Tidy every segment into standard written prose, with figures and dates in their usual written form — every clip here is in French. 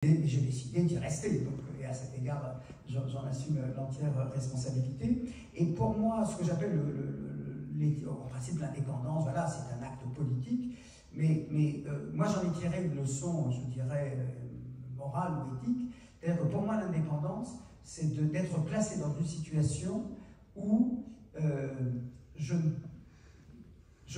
Et j'ai décidé d'y rester. Donc, et à cet égard, j'en assume l'entière responsabilité. Et pour moi, ce que j'appelle en principe l'indépendance, voilà, c'est un acte politique. Mais moi, j'en ai tiré une leçon, je dirais, morale ou éthique. C'est-à-dire que pour moi, l'indépendance, c'est d'être placé dans une situation où je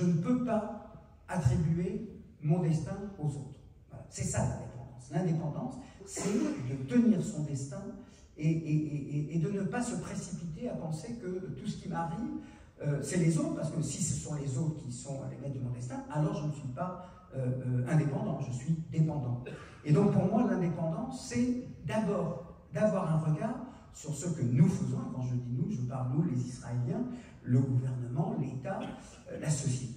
ne peux pas attribuer mon destin aux autres. Voilà. C'est ça l'indépendance. L'indépendance, c'est de tenir son destin et de ne pas se précipiter à penser que tout ce qui m'arrive, c'est les autres, parce que si ce sont les autres qui sont les maîtres de mon destin, alors je ne suis pas indépendant, je suis dépendant. Et donc pour moi, l'indépendance, c'est d'abord d'avoir un regard sur ce que nous faisons, et quand je dis nous, je parle nous, les Israéliens, le gouvernement, l'État, la société.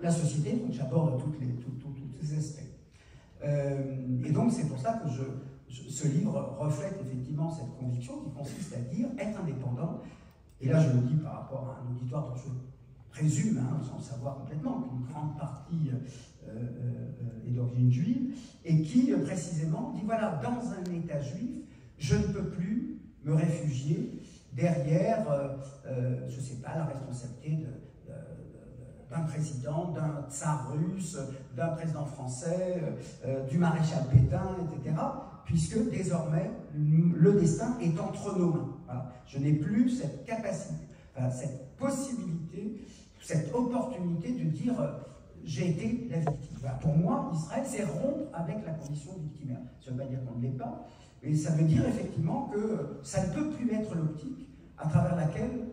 La société, donc j'aborde tous ces aspects. Et donc c'est pour ça que ce livre reflète effectivement cette conviction qui consiste à dire être indépendant. Et là je le dis par rapport à un auditoire dont je présume, sans le savoir complètement, qu'une grande partie est d'origine juive, et qui précisément dit voilà, dans un État juif, je ne peux plus me réfugier derrière, je ne sais pas, la responsabilité d'un président, d'un tsar russe, d'un président français, du maréchal Pétain, etc., puisque désormais, le destin est entre nos mains. Voilà. Je n'ai plus cette capacité, cette possibilité, cette opportunité de dire j'ai été la victime. Voilà. Pour moi, Israël, c'est rompre avec la condition victimaire. Ça ne veut pas dire qu'on ne l'est pas, mais ça veut dire effectivement que ça ne peut plus être l'optique à travers laquelle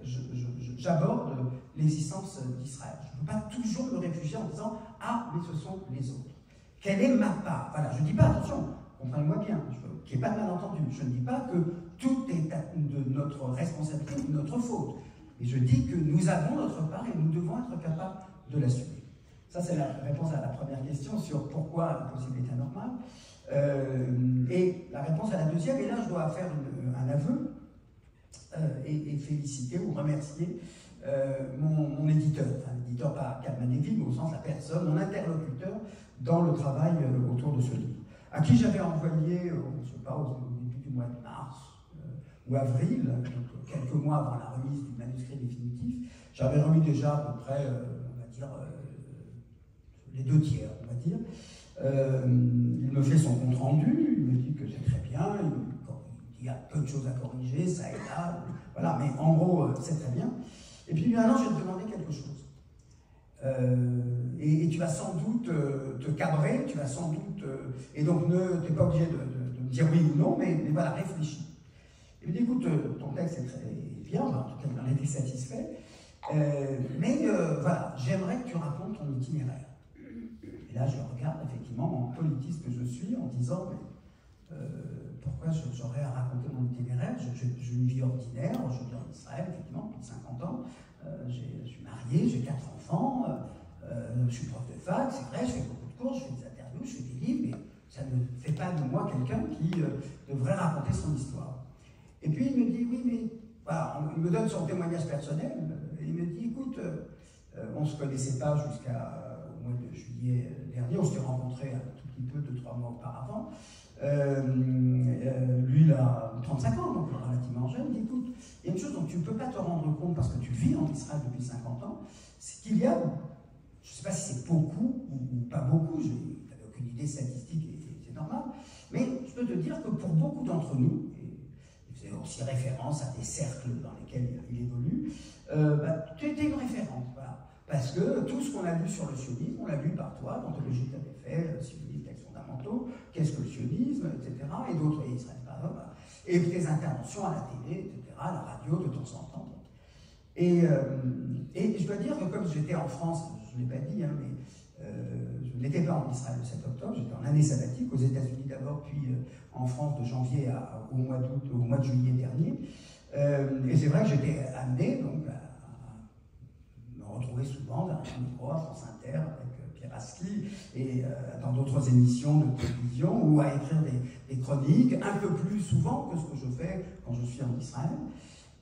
j'aborde l'existence d'Israël. Je ne peux pas toujours me réfugier en disant « Ah, mais ce sont les autres ». Quelle est ma part? Voilà, je ne dis pas, attention, comprenez-moi bien, qu'il n'y ait pas de malentendu. Je ne dis pas que tout est de notre responsabilité ou de notre faute. Mais je dis que nous avons notre part et nous devons être capables de l'assumer. Ça, c'est la réponse à la première question sur pourquoi l'impossible est anormal. Et la réponse à la deuxième, et là, je dois faire un aveu et féliciter ou remercier mon éditeur, enfin l'éditeur pas Kalman-Levy, mais au sens de la personne, mon interlocuteur dans le travail autour de ce livre, à qui j'avais envoyé, je ne sais pas, au début du mois de mars ou avril, donc quelques mois avant la remise du manuscrit définitif, j'avais remis déjà à peu près, on va dire, les 2 tiers, on va dire. Il me fait son compte rendu, il me dit que c'est très bien, il y a peu de choses à corriger, ça et là, voilà, mais en gros, c'est très bien. Et puis maintenant, je vais te demander quelque chose. Et tu vas sans doute te cabrer, tu vas sans doute... et donc, tu n'es pas obligé de me dire oui ou non, mais voilà, réfléchis. Il me dit, écoute, ton texte est très bien, en tout cas, il en était satisfait, mais voilà, j'aimerais que tu racontes ton itinéraire. Et là, je regarde effectivement, en politiste que je suis, en disant, mais pourquoi j'aurais à raconter mon itinéraire? J'ai une vie ordinaire, je vis en Israël, effectivement, depuis 50 ans, je suis marié, j'ai 4 enfants, je suis prof de fac, c'est vrai, je fais beaucoup de cours, je fais des interviews, je fais des livres, mais ça ne fait pas de moi quelqu'un qui devrait raconter son histoire. Et puis il me dit, oui, mais voilà, il me donne son témoignage personnel, et il me dit, écoute, on ne se connaissait pas jusqu'au mois de juillet dernier, on s'est rencontrés un tout petit peu 2-3 mois auparavant. Lui, il a 35 ans, donc relativement jeune. Il dit, écoute, il y a une chose dont tu ne peux pas te rendre compte parce que tu vis en Israël depuis 50 ans, c'est qu'il y a, je ne sais pas si c'est beaucoup ou pas beaucoup, je n'avais aucune idée statistique et c'est normal, mais je peux te dire que pour beaucoup d'entre nous, et il faisait aussi référence à des cercles dans lesquels il évolue, tu étais une référence, voilà. Parce que tout ce qu'on a lu sur le sionisme, on l'a lu par toi, l'anthologie que tu avais fait, sionisme, textes fondamentaux, qu'est-ce que le sionisme, etc. Et d'autres, Israël, voilà. Et tes interventions à la télé, etc., à la radio, de temps en temps. Et je dois dire que comme j'étais en France, je ne l'ai pas dit, mais je n'étais pas en Israël le 7 octobre, j'étais en année sabbatique, aux États-Unis d'abord, puis en France de janvier au mois d'août, au mois de juillet dernier. Et c'est vrai que j'étais amené, donc, à retrouver souvent dans un micro à France Inter avec Pierre Aski et dans d'autres émissions de télévision ou à écrire des chroniques un peu plus souvent que ce que je fais quand je suis en Israël.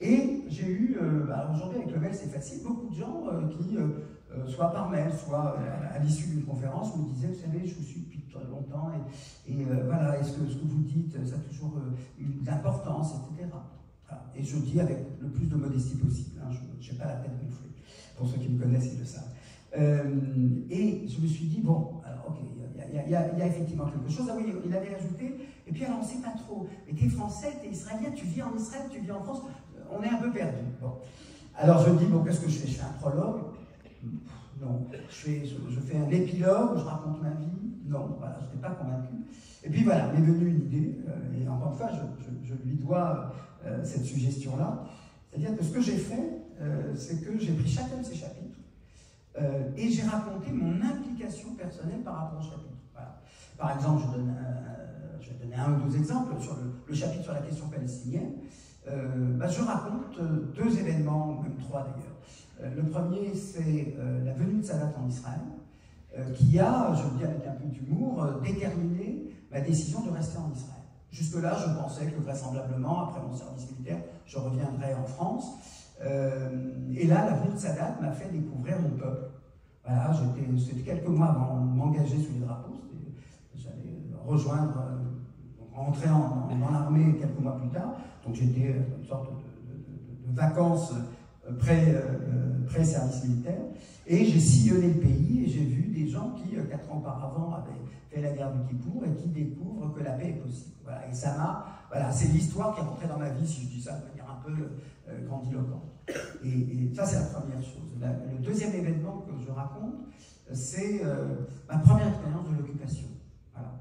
Et j'ai eu, aujourd'hui avec le mail c'est facile, beaucoup de gens qui, soit par mail, soit à l'issue d'une conférence, me disaient, vous savez, je vous suis depuis très longtemps, et voilà, est-ce que ce que vous dites, ça a toujours de l'importance, etc. Voilà. Et je dis avec le plus de modestie possible, hein, je n'ai pas la tête gonflée, pour ceux qui me connaissent, ils le savent. Et je me suis dit, bon, alors ok, il y a effectivement quelque chose. Ah oui, il avait ajouté, et puis alors on ne sait pas trop, mais t'es français, t'es israélien, tu vis en Israël, tu vis en France, on est un peu perdu. Bon. Alors je dis, bon, qu'est-ce que je fais? Je fais un prologue? Non. Je fais un épilogue, je raconte ma vie? Non, voilà, je n'étais pas convaincu. Et puis voilà, m'est venue une idée, et encore une fois, je lui dois cette suggestion-là. C'est-à-dire que ce que j'ai fait, c'est que j'ai pris chacun de ces chapitres, et j'ai raconté mon implication personnelle par rapport au chapitre. Voilà. Par exemple, je vais donner un ou deux exemples sur le chapitre sur la question palestinienne. Je raconte deux événements, même trois d'ailleurs. Le premier, c'est la venue de Sadat en Israël, qui a, je le dis avec un peu d'humour, déterminé ma décision de rester en Israël. Jusque-là, je pensais que vraisemblablement, après mon service militaire, je reviendrais en France. Et là, la venue de Sadat m'a fait découvrir mon peuple. Voilà, c'était quelques mois avant de m'engager sous les drapeaux. J'allais rejoindre, rentrer dans l'armée quelques mois plus tard. Donc j'étais une sorte de vacances pré-service militaire. Et j'ai sillonné le pays et j'ai vu des gens qui, 4 ans auparavant, avaient fait la guerre du Kippour et qui découvrent que la paix est possible. Voilà, et ça m'a... Voilà, c'est l'histoire qui est rentrée dans ma vie, si je dis ça de manière un peu grandiloquente. Et ça, c'est la première chose. Le deuxième événement que je raconte, c'est ma première expérience de l'occupation. Voilà.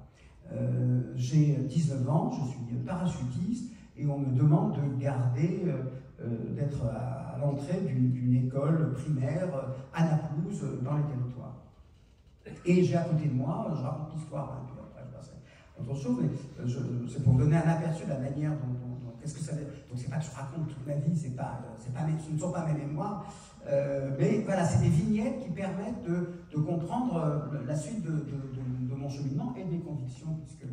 J'ai 19 ans, je suis parachutiste, et on me demande de garder, d'être à l'entrée d'une école primaire à Naplouse, dans les territoires. Et j'ai à côté de moi, je raconte l'histoire, hein, puis après je passerai à autre chose, mais c'est pour donner un aperçu de la manière dont qu'est-ce que ça veut dire. Donc c'est pas que je raconte toute ma vie, ce ne sont pas mes mémoires, mais voilà, c'est des vignettes qui permettent de comprendre la suite de mon cheminement et de mes convictions, puisque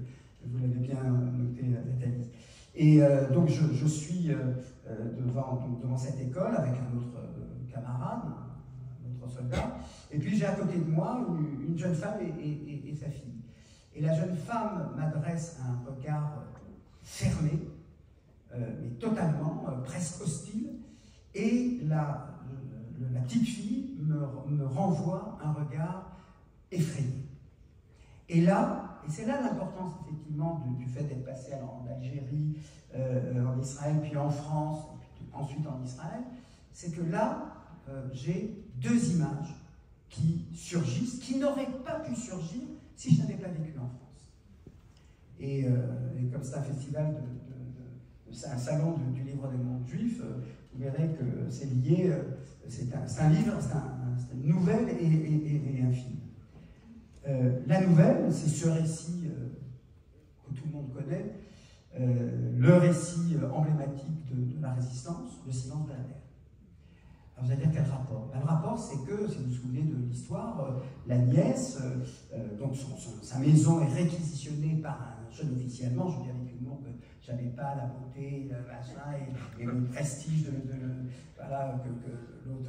vous l'avez bien noté, Nathalie. Et donc je suis devant cette école avec un autre camarade, un autre soldat, et puis j'ai à côté de moi une jeune femme et sa fille. Et la jeune femme m'adresse un regard fermé, mais totalement, presque hostile, et la petite fille me renvoie un regard effrayé. Et là, et c'est là l'importance effectivement du fait d'être passé en Algérie, en Israël, puis en France, puis ensuite en Israël, c'est que là, j'ai deux images qui surgissent, qui n'auraient pas pu surgir si je n'avais pas vécu en France. Et comme c'est un festival, c'est un salon du livre des mondes juifs, vous verrez que c'est lié, c'est un livre, c'est une nouvelle et un film. La nouvelle, c'est ce récit que tout le monde connaît, le récit emblématique de la résistance, Le silence de la mer. Alors vous allez dire quel rapport? Le rapport, c'est que, si vous vous souvenez de l'histoire, la nièce, donc sa maison est réquisitionnée par un jeune officier allemand, je dis avec l'humour que j'avais pas la beauté, le machin et le prestige voilà,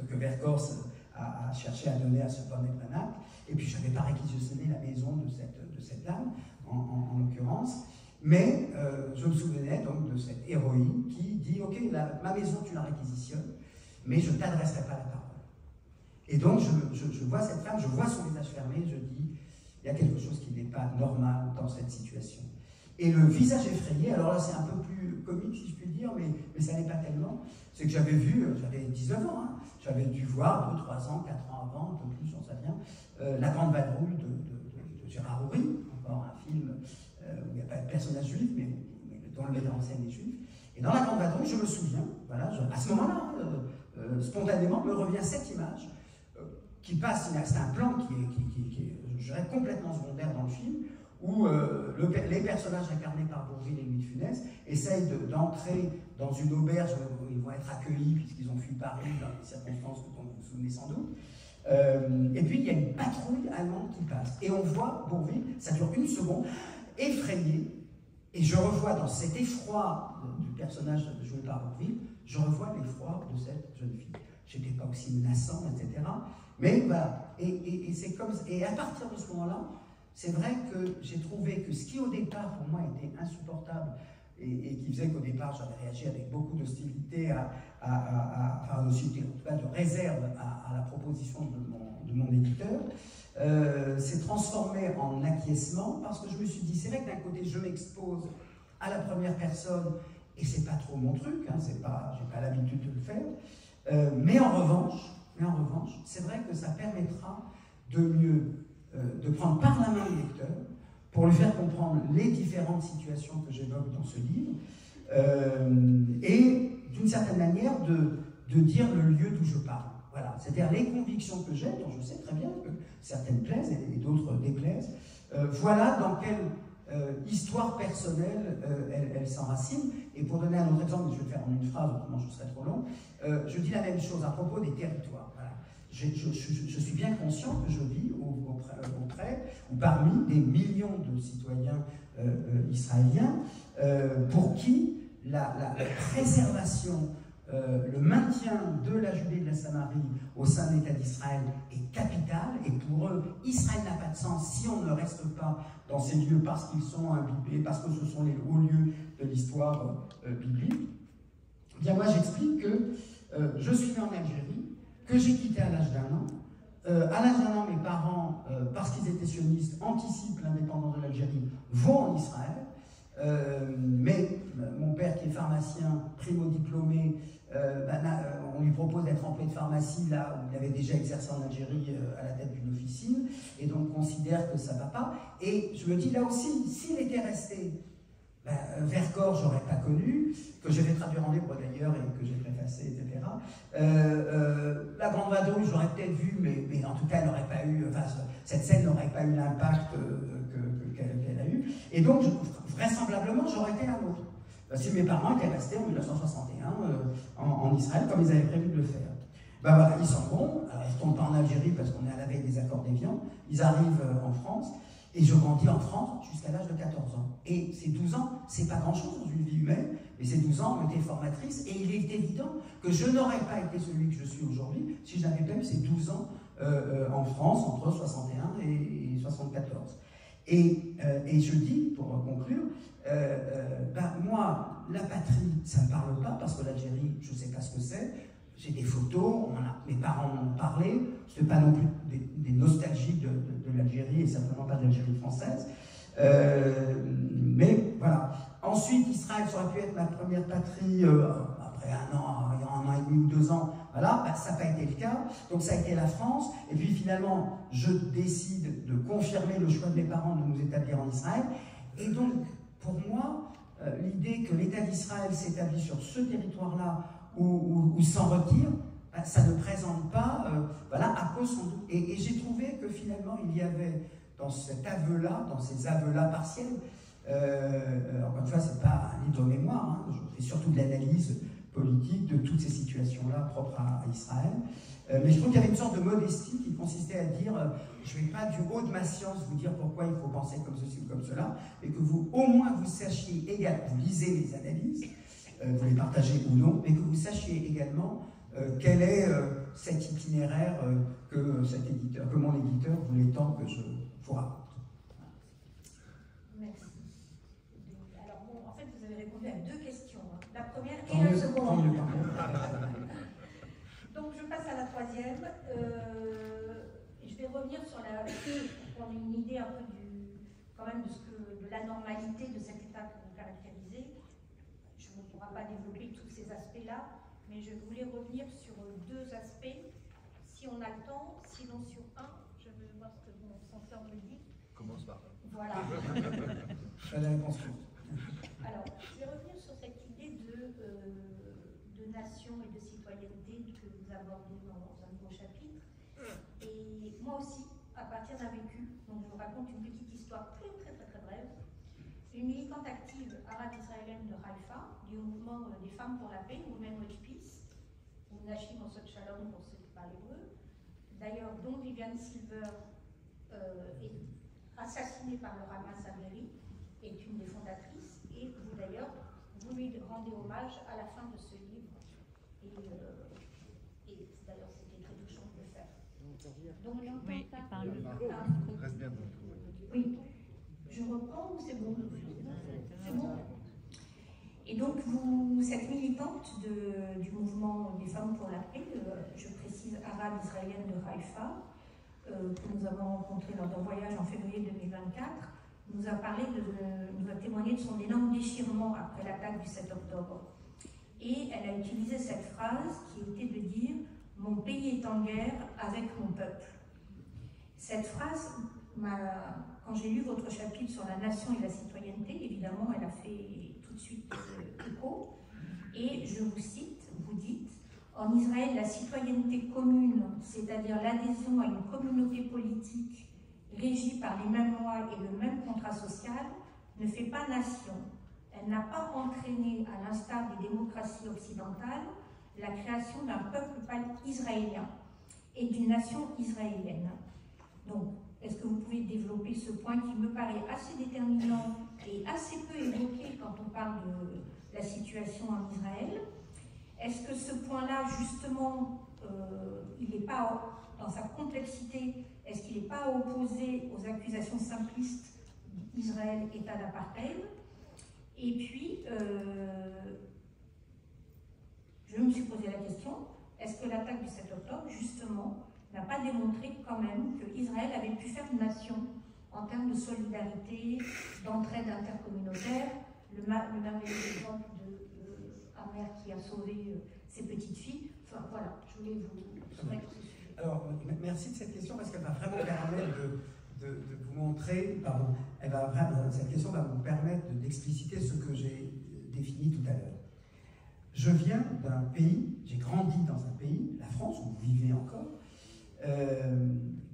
que Vercors a cherché à donner à ce Von Eprenac. Et puis je n'avais pas réquisitionné la maison de cette dame, en l'occurrence. Mais je me souvenais donc de cette héroïne qui dit « Ok, ma maison, tu la réquisitionnes, mais je ne t'adresserai pas la parole. » Et donc je vois cette femme, je vois son visage fermé, je dis « Il y a quelque chose qui n'est pas normal dans cette situation. » Et le visage effrayé, alors là c'est un peu plus comique si je puis dire, mais ça n'est pas tellement, c'est que j'avais vu, j'avais 19 ans, hein, j'avais dû voir 2, 3 ans, 4 ans avant, un peu plus, j'en sais rien, La Grande Vadrouille de Gérard Houry, encore un film où il n'y a pas de personnage juif, mais dont le metteur en scène est juif. Et dans La Grande Vadrouille, je me souviens, voilà, à ce moment-là, spontanément, me revient cette image qui passe, c'est un plan qui est, je dirais, complètement secondaire dans le film, où les personnages incarnés par Bourvil et Louis de Funès essayent d'entrer dans une auberge où ils vont être accueillis puisqu'ils ont fui Paris dans des circonstances dont vous vous souvenez sans doute. Et puis il y a une patrouille allemande qui passe. Et on voit Bourvil, ça dure 1 seconde, effrayé. Et je revois dans cet effroi du personnage joué par Bourvil, je revois l'effroi de cette jeune fille. Je n'étais pas aussi menaçant, etc. Mais voilà. Et c'est comme, et à partir de ce moment-là, c'est vrai que j'ai trouvé que ce qui au départ pour moi était insupportable et qui faisait qu'au départ j'avais réagi avec beaucoup d'hostilité, enfin d'hostilité, en tout cas de réserve à la proposition de mon éditeur, s'est transformé en acquiescement parce que je me suis dit, c'est vrai que d'un côté je m'expose à la première personne et c'est pas trop mon truc, hein, j'ai pas l'habitude de le faire, mais en revanche, c'est vrai que ça permettra de prendre par la main le lecteur pour lui faire comprendre les différentes situations que j'évoque dans ce livre, et d'une certaine manière de dire le lieu d'où je parle. Voilà, c'est-à-dire les convictions que j'ai, dont je sais très bien que certaines plaisent et d'autres déplaisent, voilà dans quelle histoire personnelle elle s'enracine. Et pour donner un autre exemple, je vais le faire en une phrase, autrement je serai trop long, je dis la même chose à propos des territoires. Voilà. Je suis bien conscient que je vis auprès ou parmi des millions de citoyens israéliens pour qui la préservation, le maintien de la Judée et de la Samarie au sein de l'État d'Israël est capital, et pour eux, Israël n'a pas de sens si on ne reste pas dans ces lieux parce qu'ils sont imbibés, parce que ce sont les hauts lieux de l'histoire biblique. Bien moi j'explique que je suis né en Algérie, que j'ai quitté à l'âge d'1 an. À l'âge d'1 an, mes parents, parce qu'ils étaient sionistes, anticipent l'indépendance de l'Algérie, vont en Israël. Mais mon père, qui est pharmacien, primo-diplômé, on lui propose d'être employé de pharmacie là où il avait déjà exercé en Algérie à la tête d'une officine, et donc considère que ça ne va pas. Et je me dis là aussi, s'il était resté Vercors, je n'aurais pas connu, que j'ai fait traduire en hébreu d'ailleurs et que j'ai préfacé, etc. La Grande Vadrouille, j'aurais peut-être vu, mais en tout cas, elle n'aurait pas eu, enfin, cette scène n'aurait pas eu l'impact qu'elle a eu. Et donc, vraisemblablement, j'aurais été un autre. Si mes parents étaient restés en 1961 en Israël, comme ils avaient prévu de le faire. Ben voilà, ils s'en vont, alors ils ne tombent pas en Algérie parce qu'on est à la veille des accords d'Évian, ils arrivent en France. Et je grandis en France jusqu'à l'âge de 14 ans. Et ces 12 ans, c'est pas grand-chose dans une vie humaine, mais ces 12 ans ont été formatrices, et il est évident que je n'aurais pas été celui que je suis aujourd'hui si je n'avais pas eu ces 12 ans en France entre 61 et 74. Et je dis, pour conclure, moi, la patrie, ça ne me parle pas, parce que l'Algérie, je ne sais pas ce que c'est. J'ai des photos, mes parents m'en ont parlé, je ne suis pas non plus des nostalgiques de l'Algérie, et certainement pas de l'Algérie française. Mais voilà. Ensuite, Israël, ça aurait pu être ma première patrie, après un an et demi ou 2 ans, voilà, ça n'a pas été le cas. Donc ça a été la France, et puis finalement, je décide de confirmer le choix de mes parents de nous établir en Israël. Et donc, pour moi, l'idée que l'État d'Israël s'établit sur ce territoire-là, ou s'en retire, ça ne présente pas, voilà, à cause sans doute. Et j'ai trouvé que finalement, il y avait dans cet aveu-là, dans ces aveux-là partiels, encore une fois, ce n'est pas un livre de mémoire, hein, je fais surtout de l'analyse politique de toutes ces situations-là propres à Israël. Mais je trouve qu'il y avait une sorte de modestie qui consistait à dire je ne vais pas du haut de ma science vous dire pourquoi il faut penser comme ceci ou comme cela, mais que vous, au moins, vous sachiez également, vous lisez les analyses, vous les partagez ou non, mais que vous sachiez également quel est cet itinéraire que mon éditeur voulait tant que je vous raconte. Merci. Alors bon, en fait, vous avez répondu à 2 questions. Hein. La première et la seconde. Donc je passe à la 3e. Je vais revenir sur pour qu'on ait une idée un peu quand même de la normalité de cet état que vous caractérisez. Je ne pourrai pas développer tous ces aspects-là, mais je voulais revenir sur 2 aspects, si on a le temps, sinon sur un, je veux voir ce que mon censeur me dit. Commence par là. Voilà. Alors, je vais revenir sur cette idée de nation et de citoyenneté que vous abordez dans un nouveau chapitre. Et moi aussi, à partir d'un vécu, donc je vous raconte une petite histoire très brève. Une militante active arabe-israélienne de Haïfa, du mouvement des femmes pour la paix, Women with Peace, ou Nashim Osot Shalom pour ceux qui parlent hébreu, d'ailleurs dont Viviane Silver est assassinée par le Hamas à Be'eri, est une des fondatrices, et vous d'ailleurs, vous lui rendez hommage à la fin de ce livre, et d'ailleurs c'était très touchant de le faire. Donc, oui, reste bien. Oui, je reprends ou c'est bon? C'est bon. Et donc, vous êtes militante du mouvement des femmes pour la paix, je précise arabe israélienne de Haïfa, que nous avons rencontré lors d'un voyage en février 2024, nous a témoigné de son énorme déchirement après l'attaque du 7 octobre. Et elle a utilisé cette phrase qui était de dire « Mon pays est en guerre avec mon peuple ». Cette phrase, quand j'ai lu votre chapitre sur la nation et la citoyenneté, évidemment, elle a fait tout de suite écho. Et je vous cite, vous dites « En Israël, la citoyenneté commune, c'est-à-dire l'adhésion à une communauté politique régie par les mêmes lois et le même contrat social, ne fait pas nation. Elle n'a pas entraîné, à l'instar des démocraties occidentales, la création d'un peuple israélien et d'une nation israélienne. » Donc, est-ce que vous pouvez développer ce point qui me paraît assez déterminant et assez peu évoqué quand on parle de la situation en Israël? Est-ce que ce point-là, justement, il n'est pas, dans sa complexité, est-ce qu'il n'est pas opposé aux accusations simplistes d'Israël, État d'apartheid? Et puis, je me suis posé la question, est-ce que l'attaque du 7 octobre, justement, n'a pas démontré quand même qu'Israël avait pu faire une nation en termes de solidarité, d'entraide intercommunautaire, le merveilleux exemple d'un mère qui a sauvé ses petites filles. Enfin voilà, je voulais vous soumettre ce sujet. Alors, merci de cette question parce qu'elle va vraiment permettre de vous montrer, pardon, cette question va vous permettre d'expliciter ce que j'ai défini tout à l'heure. Je viens d'un pays, j'ai grandi dans un pays, la France, où vous vivez encore,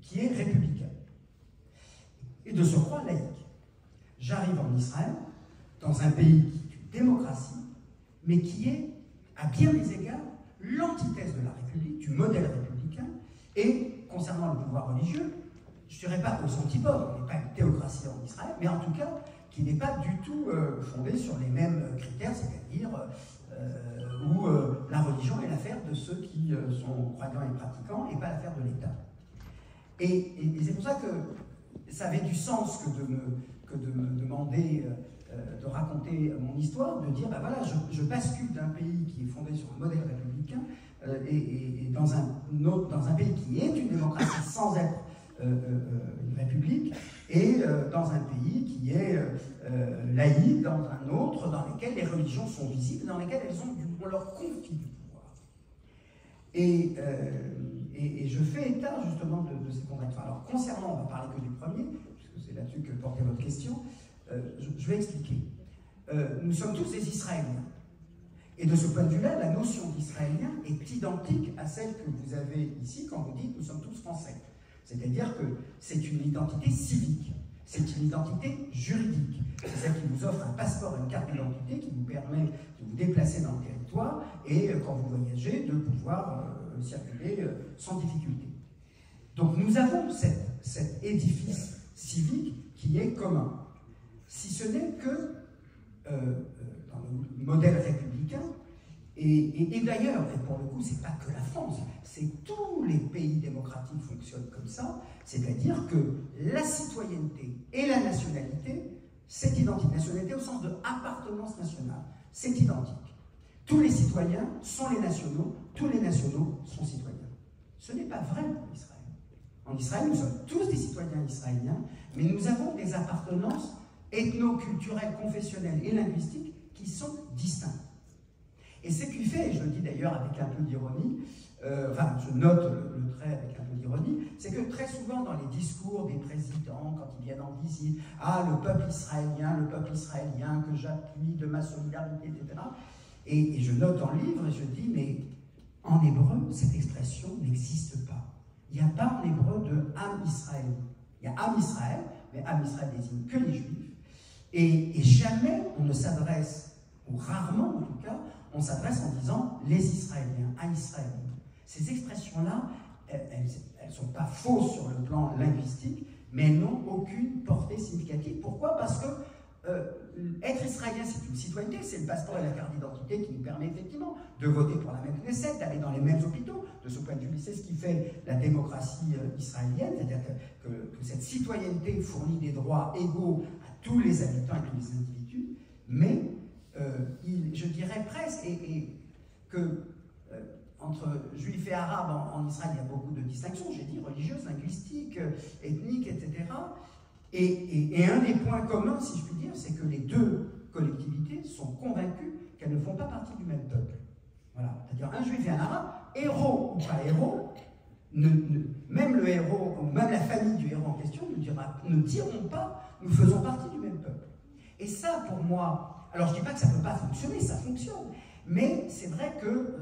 qui est républicain et de surcroît laïque. J'arrive en Israël, dans un pays qui est une démocratie, mais qui est, à bien des égards, l'antithèse de la République, du modèle républicain, et concernant le pouvoir religieux, je ne dirais pas aux antipodes, on n'est pas une théocratie en Israël, mais en tout cas, qui n'est pas du tout fondée sur les mêmes critères, c'est-à-dire où la religion est l'affaire de ceux qui sont croyants et pratiquants, et pas l'affaire de l'État. Et c'est pour ça que ça avait du sens que de me demander de raconter mon histoire, de dire, ben voilà, je bascule d'un pays qui est fondé sur un modèle républicain et dans un pays qui est une démocratie sans être une république, et dans un pays qui est laïque, dans un autre, dans lequel les religions sont visibles, dans lesquelles on leur confie du pouvoir. Et je fais état justement de ces contradictions. Alors concernant, on va parler que du premier, puisque c'est là-dessus que portait votre question, je vais expliquer. Nous sommes tous des Israéliens. Et de ce point de vue-là, la notion d'Israélien est identique à celle que vous avez ici quand vous dites « nous sommes tous Français ». C'est-à-dire que c'est une identité civique, c'est une identité juridique. C'est celle qui vous offre un passeport, une carte d'identité qui vous permet de vous déplacer dans le territoire et, quand vous voyagez, de pouvoir circuler sans difficulté. Donc nous avons cet édifice civique qui est commun. Si ce n'est que dans le modèle républicain, et d'ailleurs, et pour le coup, c'est pas que la France, c'est tous les pays démocratiques fonctionnent comme ça, c'est-à-dire que la citoyenneté et la nationalité, c'est identique. Nationalité au sens de appartenance nationale, c'est identique. Tous les citoyens sont les nationaux, tous les nationaux sont citoyens. Ce n'est pas vrai pour Israël. En Israël, nous sommes tous des citoyens israéliens, mais nous avons des appartenances ethno-culturelles, confessionnelles et linguistiques qui sont distinctes. Et ce qui fait, et je le dis d'ailleurs avec un peu d'ironie, enfin je note le trait avec un peu d'ironie, c'est que très souvent dans les discours des présidents, quand ils viennent en visite, « Ah, le peuple israélien que j'appuie de ma solidarité, etc. » Et je note en livre et je dis, mais en hébreu, cette expression n'existe pas. Il n'y a pas en hébreu de « Am Israël ». Il y a « Am Israël », mais « Am Israël » désigne que les Juifs. Et jamais on ne s'adresse, ou rarement en tout cas, on s'adresse en disant « les Israéliens »,« à Israël ». Ces expressions-là, elles ne sont pas fausses sur le plan linguistique, mais elles n'ont aucune portée significative. Pourquoi? Parce que être israélien, c'est une citoyenneté, c'est le passeport et la carte d'identité qui nous permet effectivement de voter pour la même Knesset, d'aller dans les mêmes hôpitaux. De ce point de vue, c'est ce qui fait la démocratie israélienne, c'est-à-dire que cette citoyenneté fournit des droits égaux à tous les habitants et tous les individus, mais je dirais presque, que entre juifs et arabes en Israël, il y a beaucoup de distinctions, j'ai dit, religieuses, linguistiques, ethniques, etc. Et un des points communs, si je puis dire, c'est que les deux collectivités sont convaincues qu'elles ne font pas partie du même peuple. Voilà. C'est-à-dire un juif et un arabe, héros ou pas héros, même le héros, ou même la famille du héros en question ne diront pas « nous faisons partie du même peuple ». Et ça, pour moi, alors je ne dis pas que ça ne peut pas fonctionner, ça fonctionne, mais c'est vrai que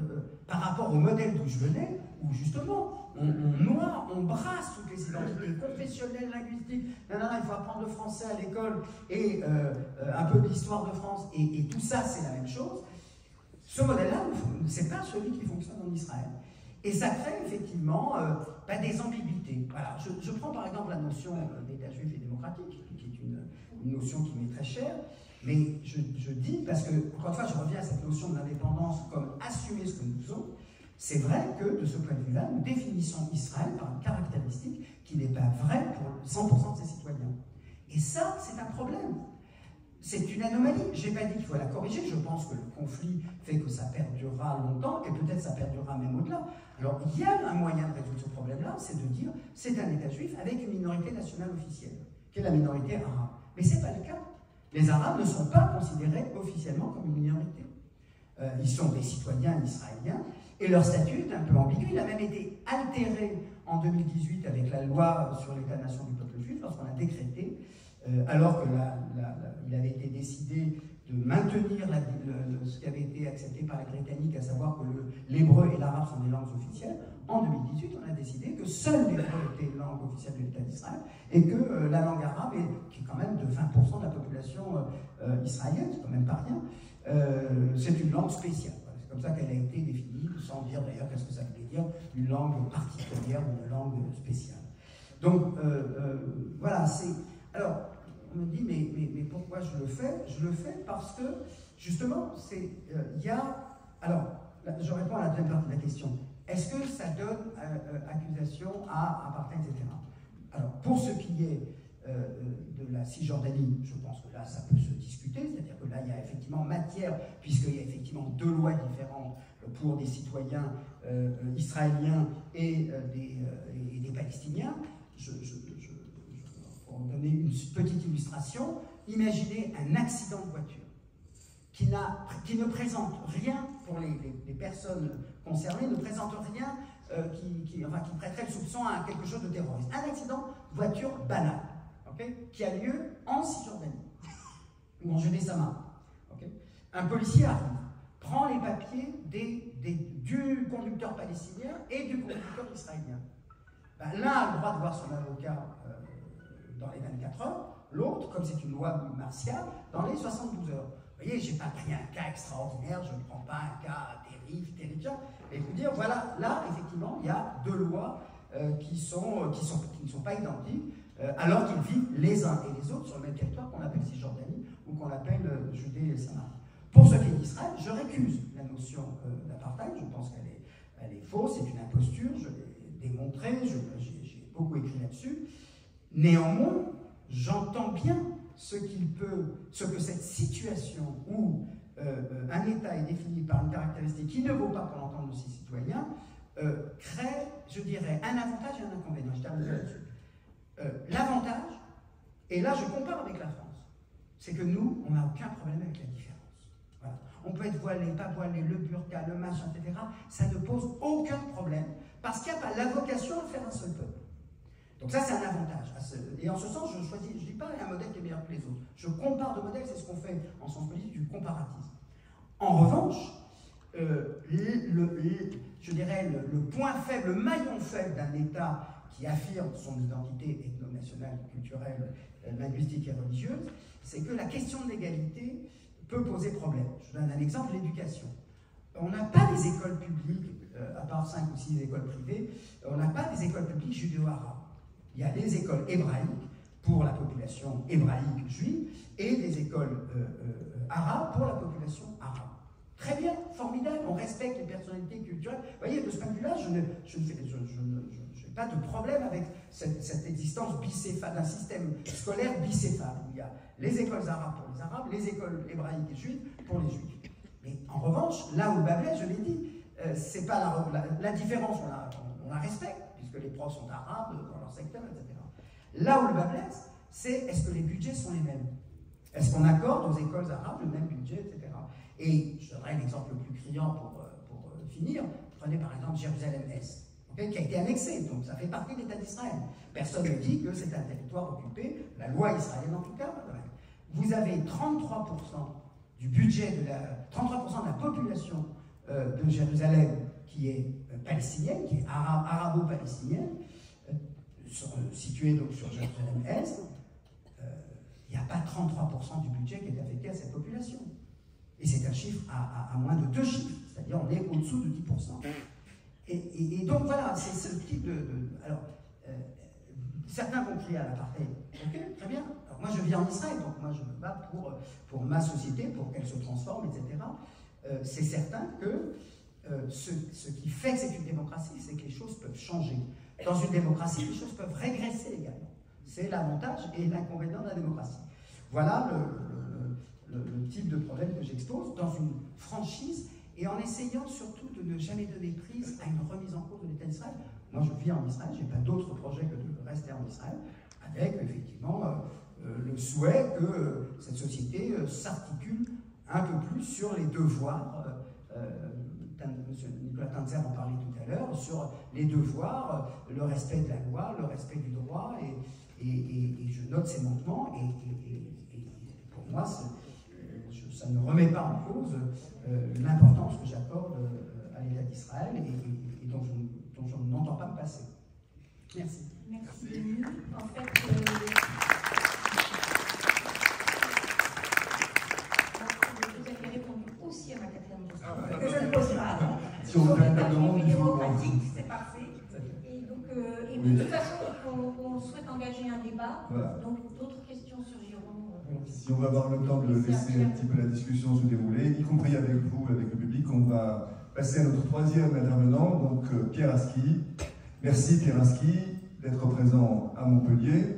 par rapport au modèle d'où je venais, où justement on noie, on brasse toutes les identités confessionnelles, linguistiques, il faut apprendre le français à l'école et un peu de l'histoire de France, et tout ça c'est la même chose, ce modèle-là, c'est pas celui qui fonctionne en Israël. Et ça crée effectivement des ambiguïtés. Voilà. Je prends par exemple la notion d'État juif et démocratique, qui est une notion qui m'est très chère, mais je dis, parce que, encore une fois, je reviens à cette notion de l'indépendance comme assumer ce que nous faisons, c'est vrai que, de ce point de vue-là, nous définissons Israël par une caractéristique qui n'est pas vraie pour 100% de ses citoyens. Et ça, c'est un problème. C'est une anomalie. Je n'ai pas dit qu'il faut la corriger. Je pense que le conflit fait que ça perdurera longtemps, et peut-être ça perdurera même au-delà. Alors, il y a un moyen de résoudre ce problème-là, c'est de dire c'est un État juif avec une minorité nationale officielle, qui est la minorité arabe. Mais ce n'est pas le cas. Les Arabes ne sont pas considérés officiellement comme une minorité. Ils sont des citoyens israéliens, et leur statut est un peu ambigu. Il a même été altéré en 2018 avec la loi sur l'État-nation du peuple juif, lorsqu'on a décrété, alors qu'il avait été décidé de maintenir ce qui avait été accepté par les Britanniques, à savoir que l'hébreu et l'arabe sont des langues officielles. En 2018, on a décidé que seul l'hébreu était langue officielle de l'État d'Israël et que la langue arabe, qui est quand même de 20% de la population israélienne, c'est quand même pas rien, c'est une langue spéciale. C'est comme ça qu'elle a été définie, sans dire d'ailleurs qu'est-ce que ça voulait dire, une langue particulière ou une langue spéciale. Donc, voilà, c'est... Alors, on me dit, mais pourquoi je le fais? Je le fais parce que, justement, il y a... Alors, là, je réponds à la deuxième partie de la question. Est-ce que ça donne accusation à apartheid, etc. Alors, pour ce qui est de la Cisjordanie, je pense que là, ça peut se discuter, c'est-à-dire que là, il y a effectivement matière, puisqu'il y a effectivement deux lois différentes pour des citoyens israéliens et des Palestiniens. Pour vous donner une petite illustration, imaginez un accident de voiture qui ne présente rien pour les personnes concernées, ne présente rien qui prêterait le soupçon à quelque chose de terroriste. Un accident de voiture banal, okay, qui a lieu en Cisjordanie, ou en Judée-Samarie. Okay. Un policier arrive, prend les papiers du conducteur palestinien et du conducteur israélien. L'un a le droit de voir son avocat dans les 24 heures, l'autre, comme c'est une loi martiale, dans les 72 heures. Vous voyez, je n'ai pas pris un cas extraordinaire, je ne prends pas un cas terrifiant, et vous dire, voilà, là, effectivement, il y a deux lois qui ne sont pas identiques, alors qu'ils vivent les uns et les autres sur le même territoire qu'on appelle Cisjordanie ou qu'on appelle Judée et Samarie. Pour ce qui est d'Israël, je récuse la notion d'apartheid, je pense qu'elle est fausse, c'est une imposture, je l'ai démontré, j'ai beaucoup écrit là-dessus. Néanmoins, j'entends bien ce que cette situation où un État est défini par une caractéristique qui ne vaut pas pour l'entendre de ses citoyens, crée, je dirais, un avantage et un inconvénient. Je termine là-dessus. L'avantage, et là je compare avec la France, c'est que nous, on n'a aucun problème avec la différence. Voilà. On peut être voilé, pas voilé, le burqa, le machin, etc. Ça ne pose aucun problème, parce qu'il n'y a pas la vocation à faire un seul peuple. Donc ça, c'est un avantage. Et en ce sens, je ne dis pas un modèle qui est meilleur que les autres. Je compare de modèles, c'est ce qu'on fait en sciences politiques, du comparatisme. En revanche, je dirais le point faible, le maillon faible d'un État qui affirme son identité ethno-nationale, culturelle, linguistique et religieuse, c'est que la question de l'égalité peut poser problème. Je donne un exemple, l'éducation. On n'a pas des écoles publiques, à part 5 ou 6 écoles privées, on n'a pas des écoles publiques judéo-arabes. Il y a des écoles hébraïques pour la population hébraïque juive et des écoles arabes pour la population arabe. Très bien, formidable, on respecte les personnalités culturelles. Vous voyez, de ce point de vue-là, je n'ai pas de problème avec cette existence bicéphale, d'un système scolaire bicéphale, où il y a les écoles arabes pour les arabes, les écoles hébraïques et juives pour les juifs. Mais en revanche, là où le bas blesse, je l'ai dit, c'est pas la différence, on la respecte, puisque les profs sont arabes dans leur secteur, etc. Là où le bas blesse, c'est est-ce que les budgets sont les mêmes? Est-ce qu'on accorde aux écoles arabes le même budget, etc. Et je donnerai l'exemple le plus criant pour finir. Prenez par exemple Jérusalem-Est, okay, qui a été annexé, donc ça fait partie de l'État d'Israël. Personne ne dit que c'est un territoire occupé, la loi israélienne en tout cas. Vous avez 33% du budget, 33% de la population de Jérusalem qui est palestinienne, qui est arabo-palestinienne, située donc sur Jérusalem-Est. Il n'y a pas 33% du budget qui est affecté à cette population. Et c'est un chiffre à moins de 2 chiffres, c'est-à-dire on est au-dessous de 10%. Et donc voilà, c'est ce type alors, certains vont crier à l'apartheid. Ok, très bien. Alors moi je vis en Israël, donc moi je me bats pour ma société, pour qu'elle se transforme, etc. C'est certain que ce qui fait que c'est une démocratie, c'est que les choses peuvent changer. Dans une démocratie, les choses peuvent régresser également. C'est l'avantage et l'inconvénient de la démocratie. Voilà le type de problème que j'expose dans une franchise et en essayant surtout de ne jamais donner prise à une remise en cause de l'État d'Israël. Moi, je vis en Israël, je n'ai pas d'autre projet que de rester en Israël, avec effectivement le souhait que cette société s'articule un peu plus sur les devoirs. M. Nicolas Tanzer en parlait tout à l'heure, sur les devoirs, le respect de la loi, le respect du droit, et je note ces manquements, et pour moi, ça ne remet pas en cause l'importance que j'accorde à l'État d'Israël et dont je n'entends pas me passer. Merci. Merci. En fait, vous avez répondu aussi à ma quatrième question, que je ne pose pas. Si on fait un demande, il faut démocratique, c'est parfait. Et donc, de toute façon, on souhaite engager un débat. Voilà. Donc, d'autres questions surgiront. Si on va avoir le temps de laisser un petit peu la discussion se dérouler, y compris avec vous, avec le public, on va passer à notre troisième intervenant, donc Pierre Aski. Merci Pierre Aski d'être présent à Montpellier.